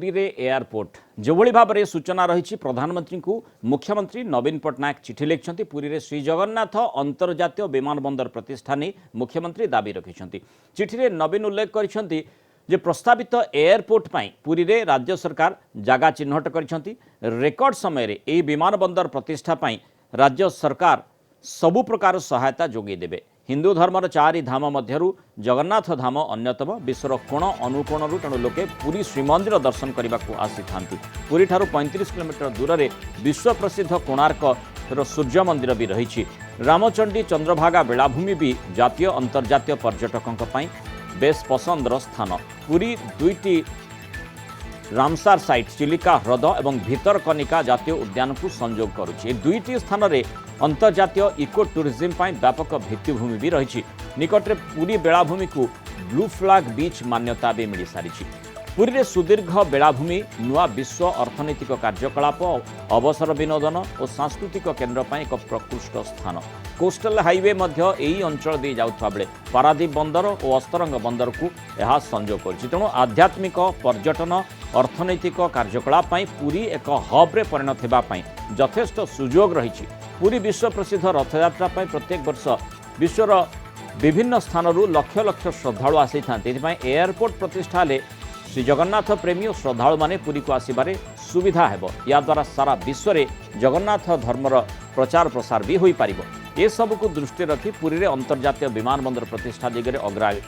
पुरी रे एयरपोर्ट जो भाव में सूचना रही प्रधानमंत्री को मुख्यमंत्री नवीन पट्टनायक चिठी लिखिं पुरी रे श्री जगन्नाथ अंतर्जातीय विमान बंदर प्रतिष्ठा नहीं मुख्यमंत्री दाबी रखिंट चिठी रे नवीन उल्लेख कर प्रस्तावित एयरपोर्ट पर पुरी रे राज्य सरकार जगह चिन्हट कर रेकर्ड समय रे यह विमान बंदर प्रतिष्ठा राज्य सरकार सबु प्रकार सहायता जोगे देबे। हिंदू धर्मर चारि धाम मध्यरु जगन्नाथ धाम अन्यतम विश्वर कोण अनुकोणरू तेणु लोके पुरी श्रीमंदिर दर्शन करने को आसी थांती। पुरी ठारू 35 किलोमीटर दूर में विश्व प्रसिद्ध कोणार्क सूर्य मंदिर भी रही। रामचंडी चंद्रभागा बेलाभूमि भी जातीय अंतर्जातीय पर्यटकों बेस पसंदर स्थान। पुरी दुईटी रामसार साइट चिलिका ह्रद और भितरकनिका जातीय उद्यान को संजोग करुछि। दुईटी स्थान में अंतर्जातीय इको टूरिज्म व्यापक भित्तिभूमि भी रही। निकटरे पुरी बेलाभूमि को ब्लू फ्लैग बीच मान्यता भी मिल सारी। पुरी रे सुदीर्घ बेलाभूमि नुआ विश्व अर्थनैतिक कार्यकलाप अवसर विनोदन और सांस्कृतिक केन्द्र एक प्रकृष्ट स्थान। कोस्टल हाईवे यही अंचल दे जाउथबा बेले पारादीप बंदर और अस्तरंग बंदर को यह संजोग कर तेणु आध्यात्मिक पर्यटन अर्थनैतिक कार्यकलाप पुरी एक हब्रे परिणत होगापी यथेष्ट सुजोग रही। पुरी विश्व प्रसिद्ध रथयात्रा प्रत्येक वर्ष विश्वर विभिन्न स्थानरू लक्ष लक्ष श्रद्धालु आसी था। एयरपोर्ट प्रतिष्ठा ले श्री जगन्नाथ प्रेमी और श्रद्धालु माने पुरी को आसबार सुविधा हेबो। या द्वारा सारा विश्व में जगन्नाथ धर्मर प्रचार प्रसार भी हो पारिबो। ये सब को दृष्टि रखी पुरी रे अंतर्जातीय विमान बंदर प्रतिष्ठा दिगरे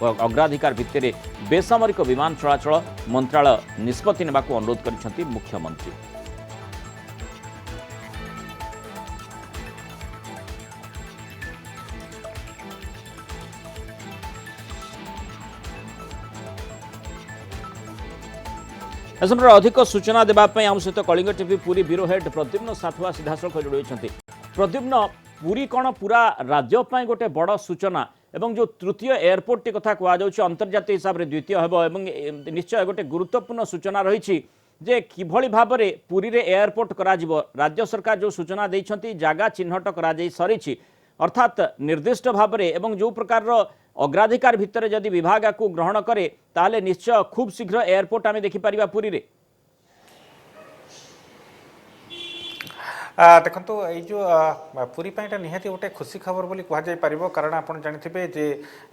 अग्राधिकार भित्तिरे बेसामरिक विमान चलाचल मंत्रालय निष्पत्ति नेबाकू अनुरोध करिसेंती मुख्यमंत्री। इस समय अधिक सूचना देवाई आम सहित Kalinga TV Puri bureau head Pradyumna Sathua सीधासख जोड़ी। प्रद्युम्न पुरी कौन पूरा राज्य गोटे बड़ सूचना एवं जो तृतीय एयरपोर्ट टी कथा कहुच्छे अंतर्जातीय हिसाब से द्वितीय हेब निश्चय गोटे गुरुत्वपूर्ण सूचना रही जे किभली भाव में पुरी रे एयरपोर्ट करा जिवो। राज्य सरकार जो सूचना देइछंती जागा चिन्हट करा जाई सरीछि अर्थात निर्दिष्ट भाव में एवं जो प्रकार अग्राधिकार भितर जदि विभाग को ग्रहण करे ताले निश्चय खूब शीघ्र एयरपोर्ट आम देखिपर पुरी रे। देखो ये जो पुरी निहाती गोटे खुशी खबर बोली कहुपर कारण आप जानते जे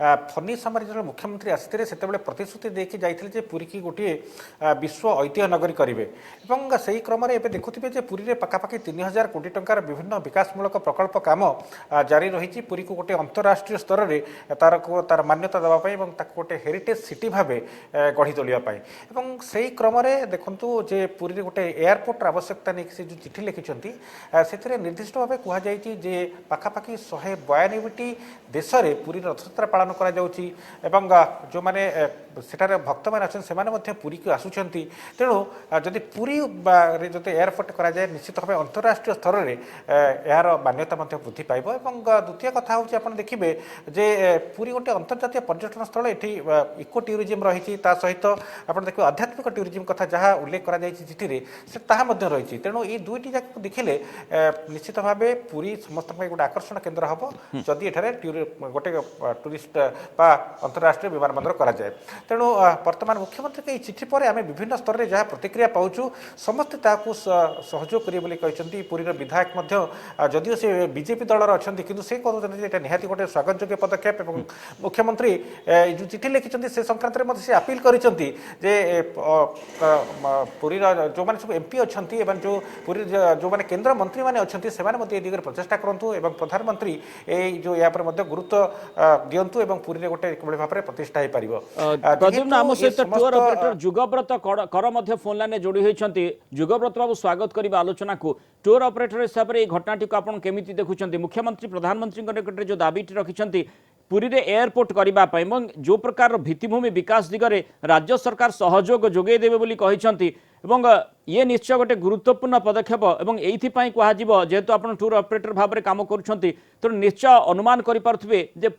फनी समय जो मुख्यमंत्री आसते से प्रतिश्रुति देकी जाते पुरी की गोटे विश्व ऐतिह्य नगरी करेंगे और से ही क्रम में देखुए जे पुरी में पखापाखि 3000 कोटी टंकार विभिन्न विकासमूलक प्रकल्प काम जारी रही। पुरी को गोटे अंतर्राष्ट्रीय स्तर में तार मान्यता देवाई गोटे हेरिटेज सिटी भाव गढ़ी तोलियापाई से ही क्रम में देखु जे पुरी में गोटे एयरपोर्टर आवश्यकता नहीं से जो चिठी लिखिं से निर्दिष्ट भाव कहुई जे पखापाखि 192टी देश में पुरी रथयात्रा पालन करा जाउची एवं जो माने सेठारे भक्त मैंने अच्छे से पुरी को आसुंच तेणु जदि पुरी जो एयरपोर्ट करा जाए निश्चित भाव अंतर्राष्ट्रीय स्तर में यार मान्यता वृद्धि पाइब। द्वितीय कथा हूँ आप देखिए जे पुरी गोटे अंतर्जातीय पर्यटन स्थल ये इको टूरिज्म रही सहित आप देखिए आध्यात्मिक टूरिज्म कथा जहाँ उल्लेख कर चिठी से रही। तेणु ये दुईटी जाक देखिले निश्चित भाव पुरी समस्त गोटे आकर्षण केन्द्र हम जदि एठारे गोटे टूरिस्ट बा अंतर्राष्ट्रीय विमान बंदर कराए। तेणु वर्तमान मुख्यमंत्री के चिठी पर आम विभिन्न स्तर में जहाँ प्रतिक्रिया पाऊँ समस्ते सहयोग करेंगे। पुरी विधायक जदिव से बीजेपी दलर अच्छा कि से कहते निहाती गोटे स्वागत योग्य पदक्षेप और मुख्यमंत्री जो चिठी लिखिं से संक्रांत में से अपील कर पुरी जो मैंने सब एमपी अच्छा जो पुरी जो मैंने केन्द्र मंत्री मैंने अच्छा से दिगरे प्रचेषा करूँ और प्रधानमंत्री ये जो या गुरुत्व दिंतु और पुरी में गोटे भाव में प्रतिष्ठा हो पार। प्रद्युम्न आम सहित टूर ऑपरेटर जुगव्रत कर फोन लाइन जोड़ी होती। जुगव्रत बाबू स्वागत करवा आलोचना को टूर ऑपरेटर हिसाब से घटनाटी को आप केमी देखुं मुख्यमंत्री प्रधानमंत्री निकट जो दाबी रखिंट पुरी रे एयरपोर्ट करने जो प्रकार भित्तिभूमि विकास दिगरे राज्य सरकार सहयोग जोगे देवे बोली कहिसंती ये निश्चय गोटे गुरुत्वपूर्ण पदक्षेप और ये जेहेतु आप टूर ऑपरेटर भाव में काम करुँच तेणु निश्चय अनुमान करें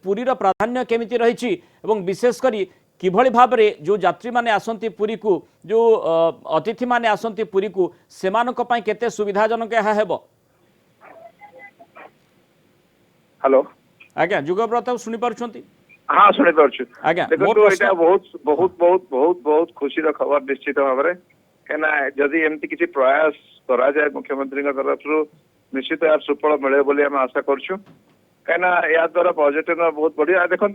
पुरीर प्राधान्य केमिति रही विशेषकर किभली भाव में जो यात्री माने आसंती पुरी को जो अतिथि माने आसंती पुरी को सेमानक पई केते सुविधाजनक यह हेबो। हेलो आज्ञा जुगव्रत शुणी पार्छंती। हाँ शुणी पार्छु आज्ञा देखो एटा बहुत बहुत बहुत बहुत बहुत खुशी खबर निश्चित भाव में कहना जदि एमती किसी प्रयास करा जाए मुख्यमंत्री तरफ निश्चित यार सुफल मिले बोली आम आशा करछु कहना या द्वारा पर्यटन बहुत बढ़िया देखो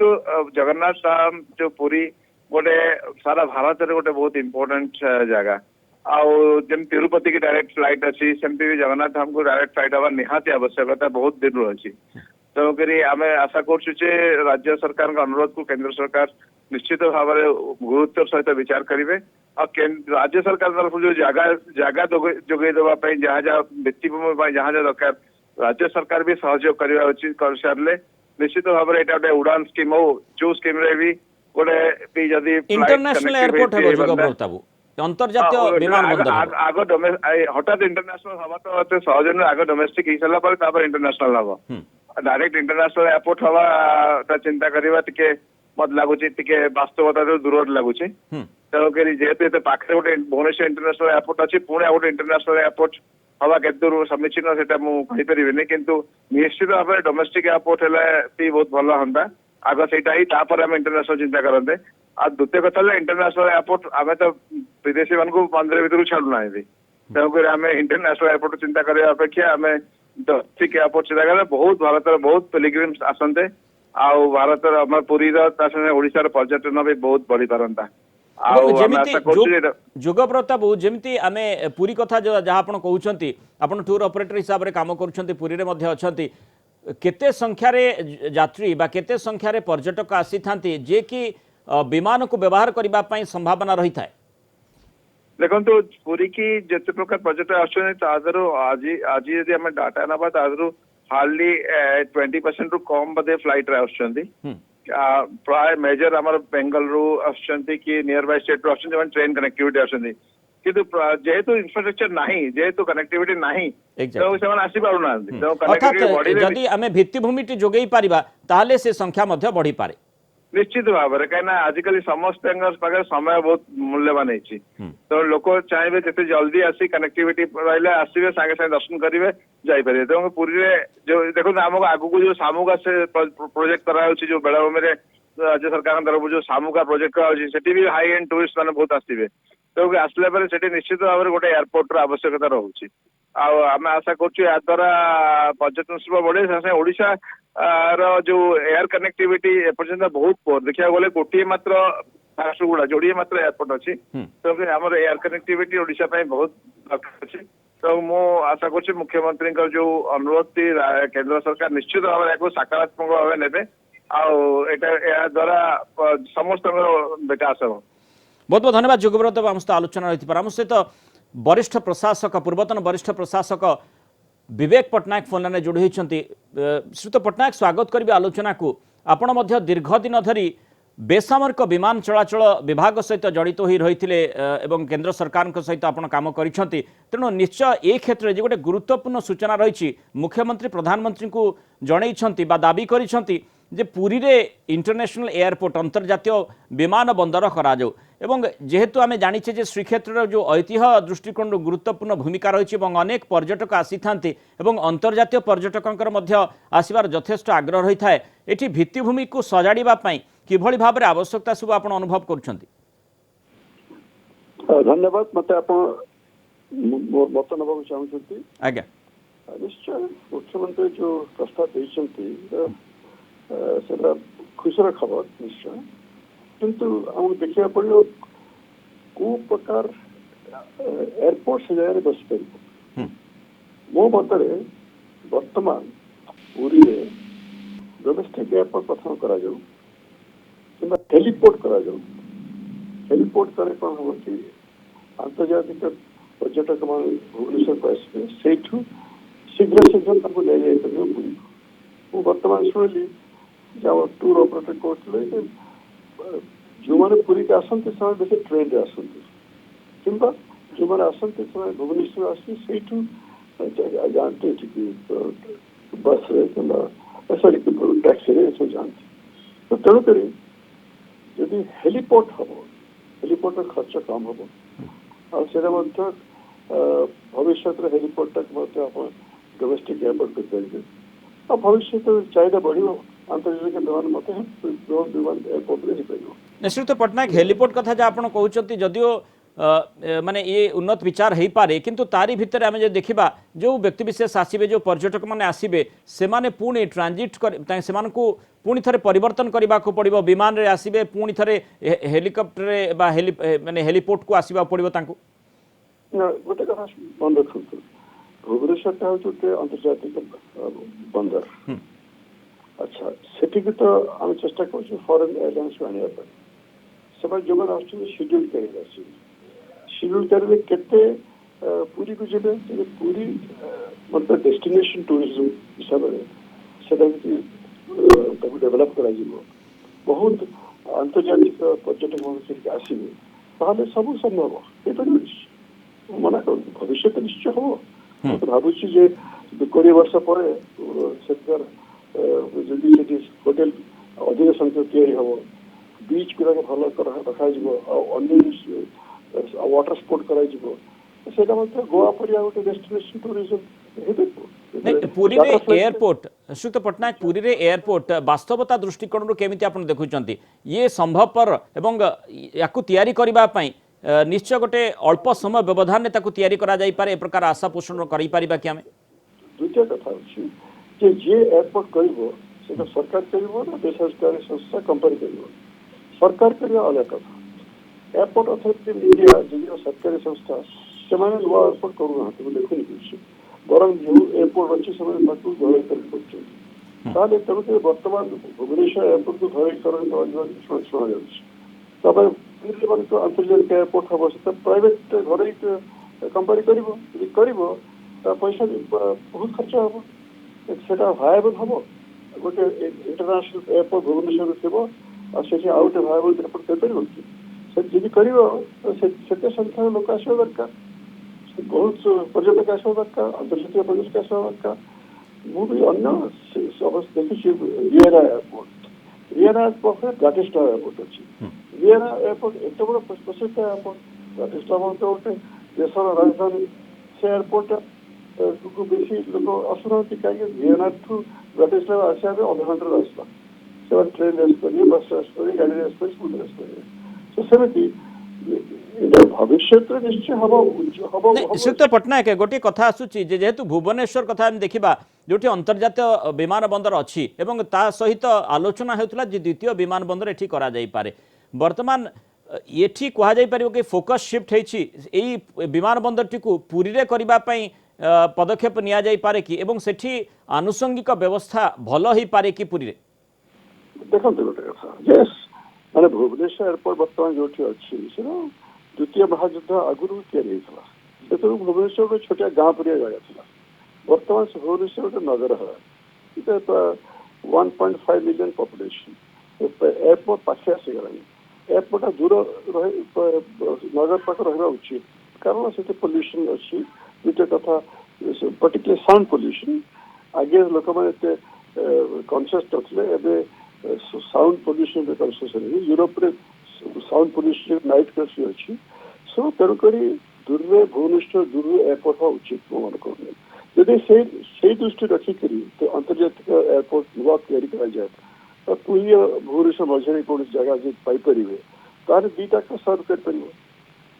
जगन्नाथ धाम जो पुरी गोटे सारा भारत में गोटे बहुत इंपोर्टेंट जगह आम तिरुपति की डायरेक्ट फ्लाइट अच्छी सेमती भी जगन्नाथ धाम को डायरेक्ट फ्लाइट हवा निहाती आवश्यकता बहुत दिन अच्छी तेणुक आम आशा करुचे राज्य सरकार अनुरोध को केंद्र सरकार निश्चित भाव गुरुत्व सहित विचार करेंगे और राज्य सरकार तरफ जो जगह जोगे देवाई जहाँ जहाँ भित्तिभूमि जहाँ जहाँ दरकार राज्य सरकार भी सहयोग करवा उचित कर सारे निश्चित भाव में गोटे उड़ान स्कीम हो जो स्कीम रे भी गोटे भी जदि इंटरनेशनल एयरपोर्ट है जुगब्रत बाबू अंतर्जातीय विमानबंदर आग हठात इंटरनेशनल हवा तो एत सहज नुहे आग डोमेस्टिक हो सारा इंटरनेशनल हम डायरेक्ट इंटरनेशनल एयरपोर्ट हवा चिंता करवा टिके मत लगुच वास्तवता दूर लगुच तेणुक जेहेतु ये पाखे गोटे भुवनेश्वर इंटरनेशनल एयरपोर्ट अच्छी पुणे गोटे इंटरनेशनल एयरपोर्ट हवा के दूर समीचीन से मुझे किंतु निश्चित भाव में डोमेस्टिक एयरपोर्ट है बहुत भल हाँ आग से आम इंटरनेशनल चिंता करते आ द्वितीय कथा इंटरनेशनल एयरपोर्ट आम तो विदेशी मान मंदिर भर छाड़ूना तेणुक आम इंटरनेशनल एयरपोर्ट चिंता करने अपेक्षा आम डोमेस्टिक एयरपोर्ट चिंता करें बहुत भारत बहुत पिलग्रिम्स आसते आउ भारत आम पुरी ओडिशार पर्यटन भी बहुत बढ़ी पारंता जुगब्रत बाबू जमी आम पुरी कथा जहाँ आप कहते आप टूर ऑपरेटर हिसाब से कम कर केते संख्यार यात्री बा केते संख्यार पर्यटक आसी था जे कि विमान को व्यवहार करने संभावना रही था देखो पुरी की जिते प्रकार पर्यटक आज आज यदि आम डाटा ना हार्डली 20% रु कम बदे फ्लाइट प्राय मेजर आम बेंगलुरु कि नियर बाय स्टेट रू ट्रेन कनेक्टिविटी आसुच्च किंतु जेहेतु इंफ्रास्ट्रक्चर नहीं जेहेतु कनेक्टिविटी नहीं तो से आसी पारुना जदि आम भित्तिभूमि जोगई पारिबा ताले से संख्या मध्य बढ़ी पारे निश्चित भाव में कहीं आजिकल समस्त समय बहुत मूल्यवान है तो लोक चाहिए जिते जल्दी आसी कनेक्टिविटी रहा आसवे सागे सागे दर्शन करेंगे जापर तेणु पुरी जो देखो आमको आगू जो सामुका से प्रोजेक्ट कराई जो बेलाभूमि राज्य सरकार तरफ जो सामुका प्रोजेक्ट कराई भी हाई एंड टूरिस्ट मैंने बहुत आसवे तेणुक आसला निश्चित भाव में गोटे एयरपोर्ट आवश्यकता रोचे आम आशा करा पर्यटन शिल्प बढ़े ओडिशा जो एयर कनेक्टिविटी एपर्यंत बहुत पोर देखा गले गोटे मात्र झारसुगुड़ा जोड़े मात्र एयरपोर्ट अच्छी तो आम एयर कनेक्टिविटी ओडिशा बहुत दरकार अच्छी तो मु आशा कर मुख्यमंत्री जो अनुरोध केंद्र सरकार निश्चित भाव में सकारात्मक भाव ने द्वारा समस्त विकास हो बहुत बहुत धन्यवाद जुगब्रत आम सहित आलोचना रही आम सहित वरिष्ठ प्रशासक पूर्वतन वरिष्ठ प्रशासक विवेक पट्टनायक फोन लाइन जोड़ी होती श्रीयुत पट्टनायक स्वागत करी आलोचना को आपण दीर्घ दिन धरी बेसामरिक विमान चलाचल विभाग सहित जड़ित हो रही एवं केंद्र सरकार सहित आप कम कर तेणु निश्चय ए क्षेत्र में गोटे गुरुत्वपूर्ण सूचना रही मुख्यमंत्री प्रधानमंत्री को जनई दाबी करिसेंति जे पुरी रे इंटरनेशनल एयरपोर्ट अंतर्जातीय विमान बंदर करा जाऊ एवं जेहेतु आम जाचे जे श्रीक्षेत्र जो ऐतिह्य दृष्टिकोण गुरुत्वपूर्ण भूमिका रही अनेक पर्यटक आसी था अंतर्जातीय पर्यटकों आसबार यथेष्ट आग्रह रही है ये भित्तिभूमि को सजाड़ापी किभली भाव में आवश्यकता सब आप अनुभव कर धन्यवाद मत मत नवा चाहूँगी आज्ञा निश्चय मुख्यमंत्री जो प्रस्ताव से खुशी खबर निश्चय किंतु आम देखा पड़ो को प्रकार एयरपोर्ट से जगह बस पार मो मत बर्तमान पुरी डोमेस्टिक एयरपोर्ट प्रथम करा कि हेलीपोर्ट करा हेलीपोर्ट करे कौन हम कि आंतर्जातिक पर्यटक मान भुवनेश्वर को आसवे से शीघ्र शीघ्र ले जाए पुरी को बर्तमान शुणिली जब टूर ऑपरेटर कहते जो मैंने पुरी के आसते बेस ट्रेन आसती कि जो मैंने आसते भुवनेश्वर आसते जाते बस सॉरी टैक्सी सब जाती तो तेणुक जदि हेलीपोर्ट हम हेलीपोर्ट खर्च कम हम और भविष्य हेलीपोर्ट तक डोमेस्टिक एयरपोर्ट कर और भविष्य चाहिदा बढ़ आंतर्जातिक विमान मत विमान एयरपोर्ट श्रीयुत पट्टनायक हेलीपोर्ट कथा जहाँ आप कहते जदियो माने ये उन्नत विचार हो पारे किंतु तारी भितर आम जो देखा जो व्यक्तिविशेष आसवे जो पर्यटक मैंने आसवे से पुणी ट्रांजिट कर पुणी थे परिवर्तन करने को पड़ो विमान रे आसवे पुणी थे हेलिकप्टर माने हेलीपोर्ट को आसवा पड़ो गोटे कथा मन रखु भुवनेश्वर हूँ गोटे अंतर्जातिक बंदर अच्छा सेठी तो आम चेष्टा कर फॉरेन एयरलाइंस आने से जो मैंने शेड्यूल कैरियर शेड्यूल कैरियर केते पूरी को जब पूरी मतलब डेस्टिनेशन टूरिज्म हिसाब से डेभलप कर बहुत आंतर्जातिक पर्यटक मान आसवे सब संभव हो मना कर भविष्य निश्चय हम तो भावुची 20 वर्ष पर होटेल अधिक संख्यक या बीच गुड़ाक भल रखा वाटर स्पोर्ट कर गोवा पर गोटे डेस्टिनेशन टूरिज्म पुरी रे एयरपोर्ट श्रीयुक्त पट्टनायक पुरी रे एयरपोर्ट वास्तवता दृष्टिकोण केमिति आपण देखुचंती ये संभवपर एवं याकु तयारी करबा पई निश्चय गोटे अल्प समय व्यवधान में तैयारी करा जाई पारे ए प्रकार आशा पोषण करि परिबा कि आमे द्वितीय कथा अछि जे एयरपोर्ट करिवो सेटा सरकार करिवो ना बेसरकारी संस्था कंपनी करिवो सरकार करिया अलग कथा एयरपोर्ट अथॉरिटी इंडिया जो सरकारी संस्था से नुआ एयरपोर्ट करूना देखुनी बरं जो एयरपोर्ट अच्छी समय घर कर तेणुक बर्तमान भुवनेश्वर एयरपोर्ट को घर कर शुणा अंतर्जातिक एयरपोर्ट हम से प्राइवेट घर कंपनी कर पैसा बहुत खर्च हम से भायबल हम गोटे इंटरनेशनल एयरपोर्ट भुवनेश्वर थी आउ गए भायबल एयरपोर्ट कर कर संख्या लोक आस दरकार बहुत पर्यटक आसवा दरकार अंतर्जातीय पर्यटक आसवा दरकार मुझे अन्य देखी वियना एयरपोर्ट ब्राटिस्लावा एयरपोर्ट अच्छी वियना एयरपोर्ट एत बड़ प्रसिद्ध एयरपोर्ट ब्राटिस्लावा गोटे देशर राजधानी से एयरपोर्ट को बेसी लोग आसुना कहीं वियना ठू ब्राटिस्लावा आसा अधघंटे रास्ता से ट्रेन रेस करेंगे बस रेस करेंगे गाड़ी रेस करेंगे स्कूल रेस करेंगे तो सेमती भविष्य निश्चय हम श्रीयुक्त पट्टनायक गोटे कथा आसूची जेहेतु भुवनेश्वर कथा हम देखा जो अंतर्जातीय विमान बंदर अच्छी एवं ता सहित आलोचना होता द्वितीय विमान बंदर एठी करा जाई पारे वर्तमान ये कह जाई परिबो कि फोकस शिफ्ट होई विमान बंदर टी को पुरी रे करबा पई पदक्षेप निया जाई पारे कि एवं सेठी आनुषंगिक व्यवस्था भल होई पारे कि पुरी रे देखो गोटे कथा यस माने भुवनेश्वर एयरपोर्ट बर्तमान जो अच्छी द्वितीय महायुद्ध आगुरी या भुवनेश्वर गोटे छोटिया गाँव पर जगह था बर्तमान से भुवनेश्वर गोटे नगर है 1.5 मिलियन पॉपुलेशन एयरपोर्ट पाखे आसीगला एयरपोर्ट दूर नगर पाख रहा उचित कारण से पोल्यूशन अच्छी द्वितीय कथा पर्टिकुलर साउंड पोल्यूशन आगे लोक मैंने कनसीयस थे sound pollution conscious Europe sound pollution night curfew अच्छी सो तेणुक दूर भुवनेश्वर दूर एयरपोर्ट हवा उचित मन कर जदि से दृष्टि रखिक तो अंतर्जातिक एयरपोर्ट नुआ या तो पुरी भुवनेश्वर मझे कौन जगह जो पाइपर तार दीटा सर्व कर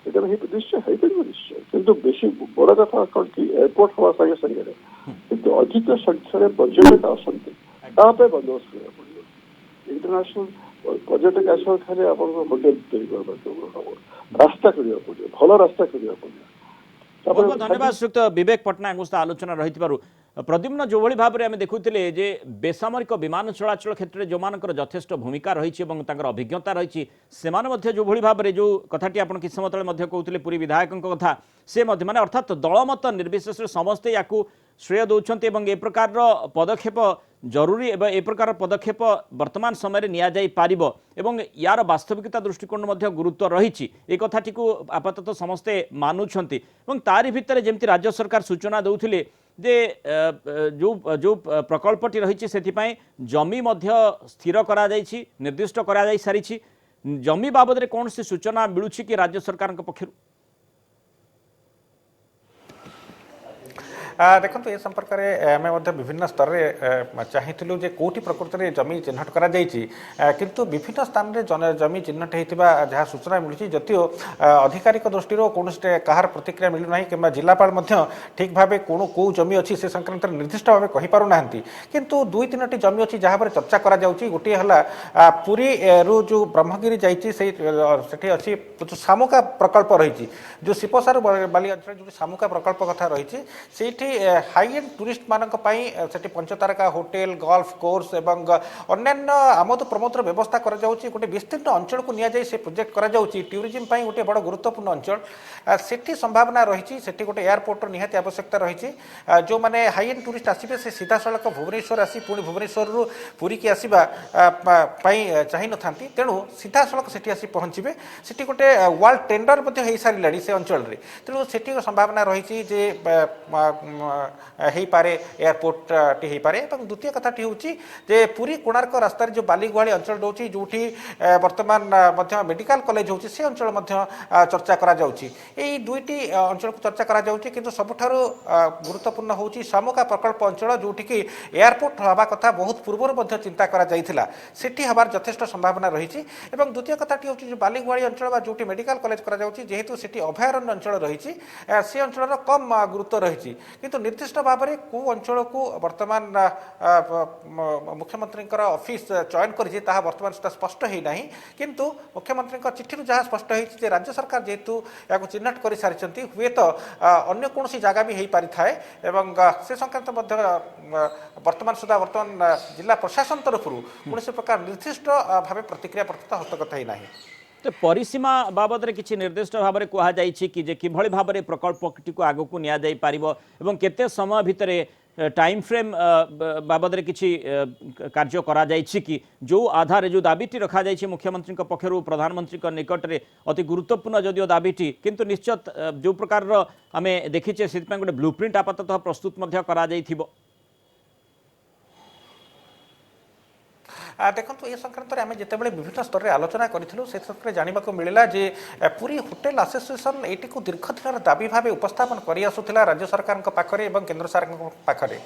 निश्चय हो निश्चय किंतु बेसी बड़ कथा कौन कि एयरपोर्ट हवा सागे सागे किंतु अधिक संख्यार पर्यटक आसती बंदोबस्त करा पड़ो इंटरनेशनल पर्यटक आसवा खाली आप होटेल तैयारी रास्ता करने पड़ो भल रास्ता करने पड़ो बहुत बहुत धन्यवाद श्रीयुक्त विवेक पट्टनायक सहित आलोचना रही प्रद्युम्न जो भाव में आम देखुले जे बेसामरिक विमान चलाचल क्षेत्र में जो मानकर यथेष्ट भूमिका रही अभिज्ञता रही से जो भाव में जो कथाटी आप किस समय तले कहते पुरी विधायक कथा से माने अर्थात दलमत निर्विशेष समस्ते या श्रेय दौरान ए प्रकार पदक्षेप जरूरी एवं ए प्रकार पदक्षेप वर्तमान समय निया जाई पारिबो एवं यार वास्तविकता दृष्टिकोण गुरुत्व रही ए कथाटी को आपातत समस्ते मानुछंती एवं तारी भितर जेमती राज्य सरकार सूचना दौथिले जे जो जो प्रकल्पटी रही से जमी स्थिर करा जाइछि निर्दिष्ट करा जाई सारिछि जमी बाबद रे कौन सी सूचना मिलुछि कि राज्य सरकार पक्षरु ଦେଖନ୍ତୁ ଏ ସମ୍ପର୍କରେ ଆମେ ମଧ୍ୟ ବିଭିନ୍ନ ସ୍ତରରେ ଚାହିଁଥିଲୁ ଯେ କେଉଁଠି ପ୍ରକୃତରେ ଜମି ଚିହ୍ନଟ କରାଯାଇଛି, କିନ୍ତୁ ବିଭିନ୍ନ ସ୍ଥାନରେ ଜମି ଚିହ୍ନଟ ହୋଇଥିବା ଯାହା ସୂଚନା ମିଳୁଛି, ଯଦିଓ ଆଧିକାରିକ ଦୃଷ୍ଟିରୁ କୌଣସି କାହାର ପ୍ରତିକ୍ରିୟା ମିଳୁନାହିଁ କିମ୍ବା ଜିଲ୍ଲାପାଳ ମଧ୍ୟ ଠିକ୍ ଭାବେ କେଉଁ ଜମି ଅଛି ସେ ସଂକ୍ରାନ୍ତରେ ନିର୍ଦ୍ଦିଷ୍ଟ ଭାବେ କହିପାରୁନାହାନ୍ତି। କିନ୍ତୁ 2-3ଟି ଜମି ଅଛି ଯାହା ଉପରେ ଚର୍ଚ୍ଚା କରାଯାଉଛି। ଗୋଟିଏ ହେଲା ପୁରୀରୁ ଯେଉଁ ବ୍ରହ୍ମଗିରି ଯାଇଛି ସେଠି ଅଛି ଯେଉଁ ଶାମୁକା ପ୍ରକଳ୍ପ ରହିଛି, ଯେଉଁ ଶିପସାରୁ ବାଲି ଅଞ୍ଚଳରେ ଯେଉଁ ଶାମୁକା ପ୍ରକଳ୍ପ କଥା ରହିଛି, ସେଇଠି ହାଇ ଏଣ୍ଡ ଟୁରିଷ୍ଟମାନଙ୍କ ପାଇଁ ସେଠି ପଞ୍ଚତାରକା ହୋଟେଲ, ଗଲ୍ଫ କୋର୍ସ ଏବଂ ଅନ୍ୟାନ୍ୟ ଆମୋଦ ପ୍ରମୋଦର ବ୍ୟବସ୍ଥା କରାଯାଉଛି। ଗୋଟେ ବିସ୍ତୀର୍ଣ୍ଣ ଅଞ୍ଚଳକୁ ନିଆଯାଇ ସେ ପ୍ରୋଜେକ୍ଟ କରାଯାଉଛି। ଟୁରିଜିମ୍ ପାଇଁ ଗୋଟେ ବଡ଼ ଗୁରୁତ୍ୱପୂର୍ଣ୍ଣ ଅଞ୍ଚଳ। ସେଠି ସମ୍ଭାବନା ରହିଛି, ସେଠି ଗୋଟେ ଏୟାରପୋର୍ଟର ନିହାତି ଆବଶ୍ୟକତା ରହିଛି। ଯେଉଁମାନେ ହାଇ ଏଣ୍ଡ ଟୁରିଷ୍ଟ ଆସିବେ ସେ ସିଧାସଳଖ ଭୁବନେଶ୍ୱର ଆସି ପୁଣି ଭୁବନେଶ୍ୱରରୁ ପୁରୀକି ଆସିବା ପାଇଁ ଚାହିଁନଥାନ୍ତି, ତେଣୁ ସିଧାସଳଖ ସେଠି ଆସି ପହଞ୍ଚିବେ। ସେଠି ଗୋଟେ ୱାର୍ଲଡ ଟେଣ୍ଡର ମଧ୍ୟ ହୋଇସାରିଲାଣି ସେ ଅଞ୍ଚଳରେ, ତେଣୁ ସେଠି ସମ୍ଭାବନା ରହିଛି ଯେ ହେଇପାରେ ଏୟାରପୋର୍ଟଟି ହେଇପାରେ। ଏବଂ ଦ୍ୱିତୀୟ କଥାଟି ହେଉଛି ଯେ ପୁରୀ କୋଣାର୍କ ରାସ୍ତାରେ ଯେଉଁ ବାଲିଗୁହାଳି ଅଞ୍ଚଳ ରହୁଛି, ଯେଉଁଠି ବର୍ତ୍ତମାନ ମଧ୍ୟ ମେଡ଼ିକାଲ କଲେଜ ହେଉଛି, ସେ ଅଞ୍ଚଳ ମଧ୍ୟ ଚର୍ଚ୍ଚା କରାଯାଉଛି। এই 2টি ଅଞ୍ଚଳକୁ ଚର୍ଚ୍ଚା କରାଯାଉଛି, କିନ୍ତୁ ସବୁଠାରୁ ଗୁରୁତ୍ୱପୂର୍ଣ୍ଣ ହେଉଛି ଶାମୁକା ପ୍ରକଳ୍ପ ଅଞ୍ଚଳ, ଯେଉଁଠିକି ଏୟାରପୋର୍ଟ ହେବା କଥା ବହୁତ ପୂର୍ବରୁ ମଧ୍ୟ ଚିନ୍ତା କରାଯାଇଥିଲା। ସେଠି ହେବାର ଯଥେଷ୍ଟ ସମ୍ଭାବନା ରହିଛି। ଏବଂ ଦ୍ୱିତୀୟ କଥାଟି ହେଉଛି ଯେଉଁ ବାଲିଗୁହାଳି ଅଞ୍ଚଳ ବା ଯେଉଁଠି ମେଡ଼ିକାଲ କଲେଜ କରାଯାଉଛି, ଯେହେତୁ ସେଠି ଅଭୟାରଣ୍ୟ ଅଞ୍ଚଳ ରହିଛି, ସେ ଅଞ୍ଚଳର କମ୍ ଗୁରୁତ୍ୱ ରହିଛି। କିନ୍ତୁ ନିର୍ଦ୍ଦିଷ୍ଟ ଭାବରେ କେଉଁ ଅଞ୍ଚଳକୁ ବର୍ତ୍ତମାନ ମୁଖ୍ୟମନ୍ତ୍ରୀଙ୍କର ଅଫିସ ଚୟନ କରିଛି ତାହା ବର୍ତ୍ତମାନ ସୁଦ୍ଧା ସ୍ପଷ୍ଟ ହୋଇନାହିଁ। କିନ୍ତୁ ମୁଖ୍ୟମନ୍ତ୍ରୀଙ୍କ ଚିଠିରୁ ଯାହା ସ୍ପଷ୍ଟ ହୋଇଛି ଯେ ରାଜ୍ୟ ସରକାର ଯେହେତୁ ଏହାକୁ ଚିହ୍ନଟ କରିସାରିଛନ୍ତି, ହୁଏତ ଅନ୍ୟ କୌଣସି ଜାଗା ବି ହୋଇପାରିଥାଏ। ଏବଂ ସେ ସଂକ୍ରାନ୍ତ ମଧ୍ୟ ବର୍ତ୍ତମାନ ସୁଦ୍ଧା ଜିଲ୍ଲା ପ୍ରଶାସନ ତରଫରୁ କୌଣସି ପ୍ରକାର ନିର୍ଦ୍ଦିଷ୍ଟ ଭାବେ ପ୍ରତିକ୍ରିୟା ପ୍ରତ୍ୟୁତ ହସ୍ତଗତ ହୋଇନାହିଁ। ତ ପରିସୀମା ବାବଦରେ କିଛି ନିର୍ଦ୍ଦିଷ୍ଟ ଭାବରେ କୁହାଯାଇଛି କି ଯେ କିଭଳି ଭାବରେ ପ୍ରକଳ୍ପଟିକୁ ଆଗକୁ ନିଆଯାଇ ପାରିବ ଏବଂ କେତେ ସମୟ ଭିତରେ टाइम फ्रेम बाबद किसी कार्य करा कि जो आधार जो दाबीटी रखा जाइए मुख्यमंत्री पक्षर प्रधानमंत्री निकट में अति गुरुत्वपूर्ण जदिव दाबीटी किंतु निश्चित जो प्रकार आम देखीचे से गोटे ब्लूप्रिंट आपाततः प्रस्तुत करा देखो ये संक्रांत में आम जिते विभिन्न स्तर में आलोचना करूँ से जानवा मिलला जे पूरी होटेल एसोसिएशन ये दीर्घ दिन दाबी भाव उपस्थापन कर राज्य सरकार पाखे और केन्द्र सरकार पाखे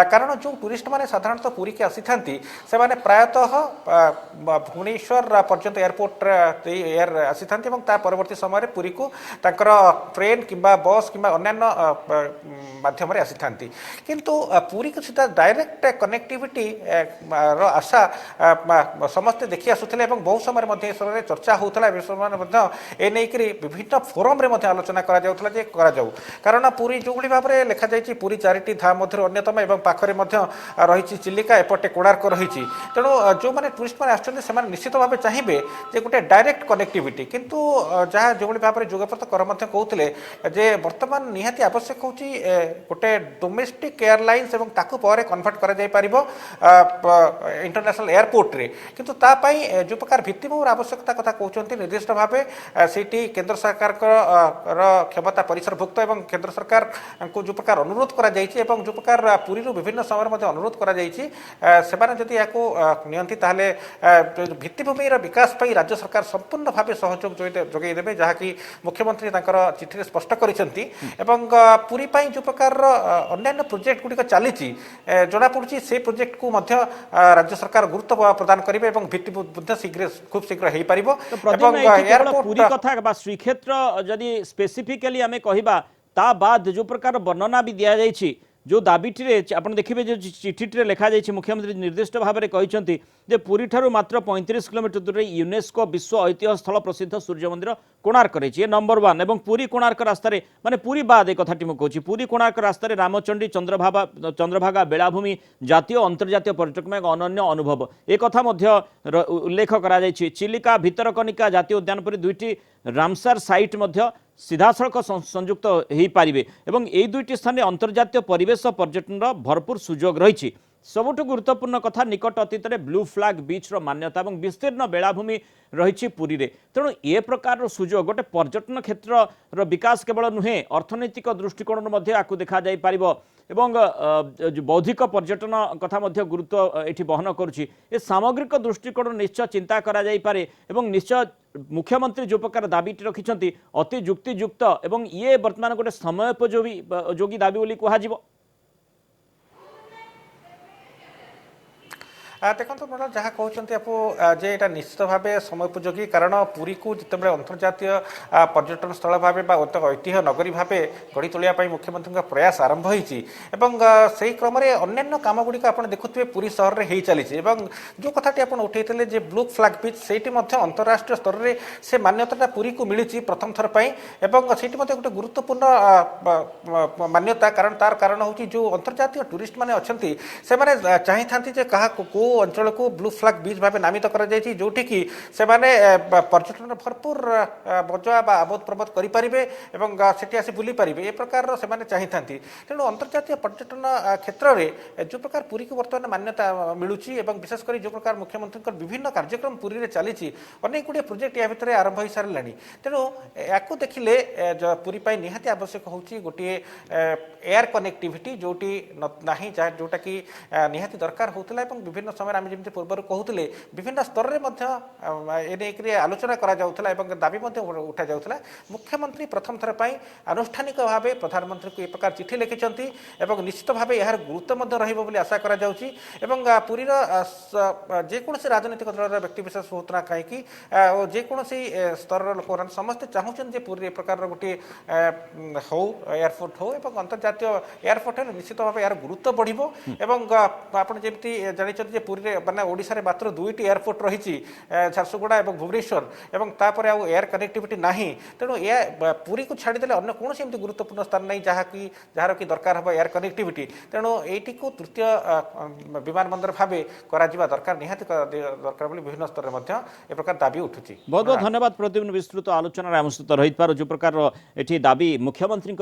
कारण जो टूरिस्ट मैंने साधारणतः पुरी की आसी था से प्रायतः भुवनेश्वर पर्यंत एयरपोर्ट एयर आसी था परवर्ती समय पुरी को ट्रेन कि बस कि अन्य आसी था किंतु पुरी को सीधा डायरेक्ट कनेक्टिविटी आशा समस्ते देखी आसुले बहुत समय चर्चा होता ए विभिन्न फोरम रे आलोचना करा कारण पुरी जो भाव में लिखा जाए पुरी 4टी धाम मध्य अन्यतम एवं पाखरे रही चिलिका एपटे कोणार्क रही तेणु जो मैंने टूरिस्ट मैंने आसने निश्चित भाव चाहिए जे गोटे डायरेक्ट कनेक्टिविटी किंतु जहाँ जो भाव में जोगपथ कर कहते बर्तमान निहाती आवश्यक हो गोटे डोमेस्टिक एयरलाइंस और ताकू पर कन्वर्ट कर इंटरनेशनल एयरपोर्ट रे किंतु तापाई जो प्रकार भित्तिभूमिर आवश्यकता कथा कहते निर्दिष्ट भाव से केन्द्र सरकार क्षमता परिसरभुक्त और केन्द्र सरकार को जो प्रकार अनुरोध कर जो प्रकार पुरी विभिन्न समय अनुरोध कर भित्तिभूमिर विकास राज्य सरकार संपूर्ण भाव सहयोग जोगेदेवे जहाँकि मुख्यमंत्री चिठी स्पष्ट करती पुरी जो प्रकार अन्य प्रोजेक्ट गुड़िक चली जनापड़ी से प्रोजेक्ट को राज्य सरकार गुरुत्व प्रदान करेंगे और भित्तिभूमि शीघ्र खूब शीघ्र हो पार पूरी कथा श्रीक्षेत्र जदि स्पेसिफिकली आम कहवा ता बाद जो प्रकार वर्णना भी दि जाइए जो दाबीटी आप देखिए जो चिठी लिखा जाइए मुख्यमंत्री निर्दिष्ट भाव में कहते जे पुरी ठारू मात्र 35 किलोमीटर दूर यूनेस्को विश्व ऐतिह्य स्थल प्रसिद्ध सूर्य मंदिर कोणार्क रही नंबर 1 और पुरी कोणार्क रास्त माने पुरी बाद एक कथाटी मुझे पुरी कोणार्क रास्त रामचंडी चंद्रभागा बेलाभूमि जातीय अंतर्जातीय पर्यटक में एक अनन्य अनुभव एक कथा उल्लेख कर चिलिका भितरकनिका जातीय उद्यान पर 2टी रामसार साइट सीधासख संयुक्त हो पारे और यही 2टी स्थान अंतर्जातीय परिवेश पर्यटन भरपूर सुजोग रही सबुठ गुरुत्वपूर्ण कथा निकट अतीत में ब्लू फ्लैग बीच मान्यता और विस्तीर्ण बेलाभूमि रही पुरी रे तेणु ए प्रकार सुजोग गोटे पर्यटन क्षेत्र विकास केवल नुहे अर्थनैतिक दृष्टिकोण आपको देखा जाई पारिबो एवं बौद्धिक पर्यटन कथा गुरुत्व ये बहन करुच्ची ए सामग्रिक दृष्टिकोण निश्चय चिंता करा जाई पारे एवं निश्चय मुख्यमंत्री जो प्रकार दाबी रखिंट अति जुक्तियुक्त एवं ये बर्तमान गोटे समयोपयोगी दाबी बोली कह ଦେଖନ୍ତୁ ମ୍ୟାଡ଼ାମ୍ ଯାହା କହୁଛନ୍ତି ଯେ ଏଇଟା ନିଶ୍ଚିତ ଭାବେ ସମୟୋପଯୋଗୀ କାରଣ ପୁରୀକୁ ଯେତେବେଳେ ଅନ୍ତର୍ଜାତୀୟ ପର୍ଯ୍ୟଟନ ସ୍ଥଳ ଭାବେ ବା ଐତିହ୍ୟ ନଗରୀ ଭାବେ ଗଢ଼ି ତୋଳିବା ପାଇଁ ମୁଖ୍ୟମନ୍ତ୍ରୀଙ୍କ ପ୍ରୟାସ ଆରମ୍ଭ ହୋଇଛି ଏବଂ ସେହି କ୍ରମରେ ଅନ୍ୟାନ୍ୟ କାମଗୁଡ଼ିକ ଆପଣ ଦେଖୁଥିବେ ପୁରୀ ସହରରେ ହେଇ ଚାଲିଛି ଏବଂ ଯେଉଁ କଥାଟି ଆପଣ ଉଠାଇଥିଲେ ଯେ ବ୍ଲୁ ଫ୍ଲାଗ୍ ବିଚ୍ ସେଇଠି ମଧ୍ୟ ଅନ୍ତରାଷ୍ଟ୍ରୀୟ ସ୍ତରରେ ସେ ମାନ୍ୟତାଟା ପୁରୀକୁ ମିଳିଛି ପ୍ରଥମ ଥର ପାଇଁ ଏବଂ ସେଇଠି ମଧ୍ୟ ଗୋଟେ ଗୁରୁତ୍ୱପୂର୍ଣ୍ଣ ମାନ୍ୟତା କାରଣ ତାର କାରଣ ହେଉଛି ଯେଉଁ ଅନ୍ତର୍ଜାତୀୟ ଟୁରିଷ୍ଟ ମାନେ ଅଛନ୍ତି ସେମାନେ ଚାହିଁଥାନ୍ତି ଯେ କାହାକୁ କେଉଁ ଅଞ୍ଚଳକୁ ବ୍ଲୁ ଫ୍ଲାଗ୍ ବିଚ୍ ଭାବେ ନାମିତ କରାଯାଇଛି ଯେଉଁଠିକି ସେମାନେ ପର୍ଯ୍ୟଟନର ଭରପୁର ମଜା ବା ଆବୋଧ ପ୍ରବୋଧ କରିପାରିବେ ଏବଂ ସେଠି ଆସି ବୁଲି ପାରିବେ ଏ ପ୍ରକାରର ସେମାନେ ଚାହିଁଥାନ୍ତି ତେଣୁ ଅନ୍ତର୍ଜାତୀୟ ପର୍ଯ୍ୟଟନ କ୍ଷେତ୍ରରେ ଯେଉଁ ପ୍ରକାର ପୁରୀକୁ ବର୍ତ୍ତମାନ ମାନ୍ୟତା ମିଳୁଛି ଏବଂ ବିଶେଷ କରି ଯେଉଁ ପ୍ରକାର ମୁଖ୍ୟମନ୍ତ୍ରୀଙ୍କର ବିଭିନ୍ନ କାର୍ଯ୍ୟକ୍ରମ ପୁରୀରେ ଚାଲିଛି ଅନେକ ଗୁଡ଼ିଏ ପ୍ରୋଜେକ୍ଟ ୟା ଭିତରେ ଆରମ୍ଭ ହୋଇସାରିଲାଣି ତେଣୁ ୟାକୁ ଦେଖିଲେ ପୁରୀ ପାଇଁ ନିହାତି ଆବଶ୍ୟକ ହେଉଛି ଗୋଟିଏ ଏୟାର କନେକ୍ଟିଭିଟି ଯେଉଁଠି ନାହିଁ ଯେଉଁଟାକି ନିହାତି ଦରକାର ହେଉଥିଲା ଏବଂ ବିଭିନ୍ନ ସମୟରେ ଆମେ ଯେମିତି ପୂର୍ବରୁ କହୁଥିଲେ ବିଭିନ୍ନ ସ୍ତରରେ ମଧ୍ୟ ଏ ନେଇକରି ଆଲୋଚନା କରାଯାଉଥିଲା ଏବଂ ଦାବି ମଧ୍ୟ ଉଠାଯାଉଥିଲା ମୁଖ୍ୟମନ୍ତ୍ରୀ ପ୍ରଥମ ଥର ପାଇଁ ଆନୁଷ୍ଠାନିକ ଭାବେ ପ୍ରଧାନମନ୍ତ୍ରୀଙ୍କୁ ଏ ପ୍ରକାର ଚିଠି ଲେଖିଛନ୍ତି ଏବଂ ନିଶ୍ଚିତ ଭାବେ ଏହାର ଗୁରୁତ୍ୱ ମଧ୍ୟ ରହିବ ବୋଲି ଆଶା କରାଯାଉଛି ଏବଂ ପୁରୀର ଯେକୌଣସି ରାଜନୈତିକ ଦଳର ବ୍ୟକ୍ତିବିଶେଷ ହୁଅନ୍ତୁ ନା କାହିଁକି ଯେକୌଣସି ସ୍ତରର ଲୋକମାନେ ସମସ୍ତେ ଚାହୁଁଛନ୍ତି ଯେ ପୁରୀରେ ଏ ପ୍ରକାରର ଗୋଟିଏ ହଉ ଏୟାରପୋର୍ଟ ହଉ ଏବଂ ଅନ୍ତର୍ଜାତୀୟ ଏୟାରପୋର୍ଟ ହେଲେ ନିଶ୍ଚିତ ଭାବେ ଏହାର ଗୁରୁତ୍ୱ ବଢ଼ିବ ଏବଂ ଆପଣ ଯେମିତି ଜାଣିଛନ୍ତି ଯେ ପୁରୀରେ ମାନେ ଓଡ଼ିଶାରେ ମାତ୍ର 2ଟି ଏୟାରପୋର୍ଟ ରହିଛି ଝାରସୁଗୁଡ଼ା ଏବଂ ଭୁବନେଶ୍ୱର ଏବଂ ତାପରେ ଆଉ ଏୟାର କନେକ୍ଟିଭିଟି ନାହିଁ ତେଣୁ ପୁରୀକୁ ଛାଡ଼ିଦେଲେ ଅନ୍ୟ କୌଣସି ଏମିତି ଗୁରୁତ୍ୱପୂର୍ଣ୍ଣ ସ୍ଥାନ ନାହିଁ ଯାହାର କି ଦରକାର ହେବ ଏୟାର କନେକ୍ଟିଭିଟି ତେଣୁ ଏଇଟିକୁ ତୃତୀୟ ବିମାନ ବନ୍ଦର ଭାବେ କରାଯିବା ଦରକାର ନିହାତି ଦରକାର ବୋଲି ବିଭିନ୍ନ ସ୍ତରରେ ମଧ୍ୟ ଏ ପ୍ରକାର ଦାବି ଉଠୁଛି बहुत बहुत धन्यवाद प्रतिदिन विस्तृत आलोचना आम सहित रही जो प्रकार ये दाबी मुख्यमंत्री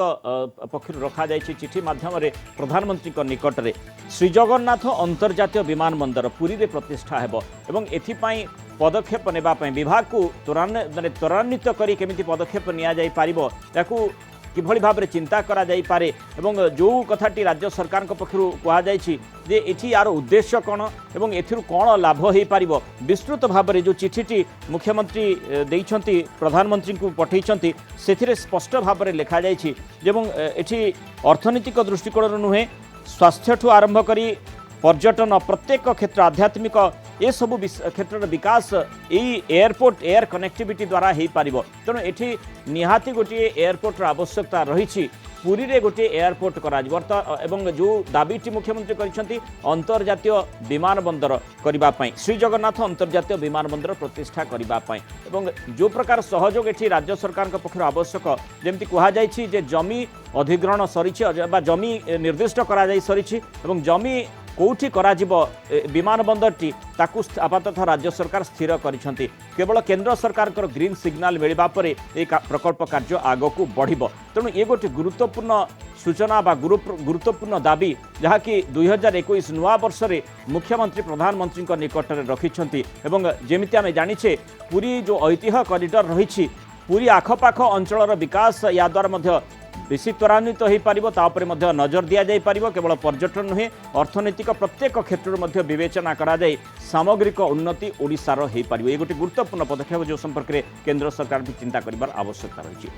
पक्ष रखा जायछि चिठी माध्यम प्रधानमंत्री निकट में श्रीजगन्नाथ अंतर्जातीय विमान बंदर पुरी रे प्रतिष्ठा हेबो एवं एथिपाई पदक्षेप नेबापई विभाग को त्वरान्वित करी केमिति पदक्षेप निया जाई पारिबो याकू किभଳି भाबरे चिंता करा जाई पारे एवं जो कथाटी राज्य सरकार पक्षर कहुई जे एठी यार उद्देश्य कौन एवं एथिरु कौन लाभ हो पारिबो विस्तृत भाबरे जो चिठीटी मुख्यमंत्री देइछंती प्रधानमंत्री को पठेइछंती सेथिरे स्पष्ट भाबरे लिखा जाइछि एवं एठी अर्थनीतिक दृष्टिकोण नुहे स्वास्थ्य ठू आरंभ करी पर्यटन प्रत्येक क्षेत्र आध्यात्मिक ये सबू क्षेत्र विकास यही एयरपोर्ट एयर कनेक्टिविटी द्वारा हो पार तेणु ये निहाती गोटे एयरपोर्टर आवश्यकता रही पुरी रे गोटे एयरपोर्ट एवं जो दाबीटी मुख्यमंत्री करछंती अंतर्जातीय विमान बंदर करने श्री जगन्नाथ अंतर्जातीय विमान बंदर प्रतिष्ठा करने एवं जो प्रकार सहयोग एठी राज्य सरकार पक्ष आवश्यक जमी कहुई जे जमी अधिग्रहण सरी जमी निर्दिष्ट करा सरी जमी कौटी विमान बंदरटी ताकू आपातः राज्य सरकार स्थिर करिसेंती केवल केंद्र सरकार ग्रीन सिग्नाल मिलवा पर एक प्रकल्प कार्य आगक बढ़िबो तेणु ये गोटे गुरुत्वपूर्ण सूचना बा गुरुत्वपूर्ण दाबी जहाँकि 2021 नुआ वर्ष में मुख्यमंत्री प्रधानमंत्री निकट में रखिंट एवं जमिति आम जानिछे पुरी जो ऐतिह्य कॉरिडोर रही पुरी आखपाख अंचल विकास या द्वारा बेसी त्वरान्वित हो पारे नजर दि जाई पारिबो केवल पर्यटन नुहे अर्थनैतिक प्रत्येक क्षेत्र विवेचना करा जाई सामग्रिक उन्नति ओडिशार हो पारिबो ये गोटे गुरुत्वपूर्ण पदक्षेप जो संपर्क में केंद्र सरकार भी चिंता करिबार आवश्यकता रही।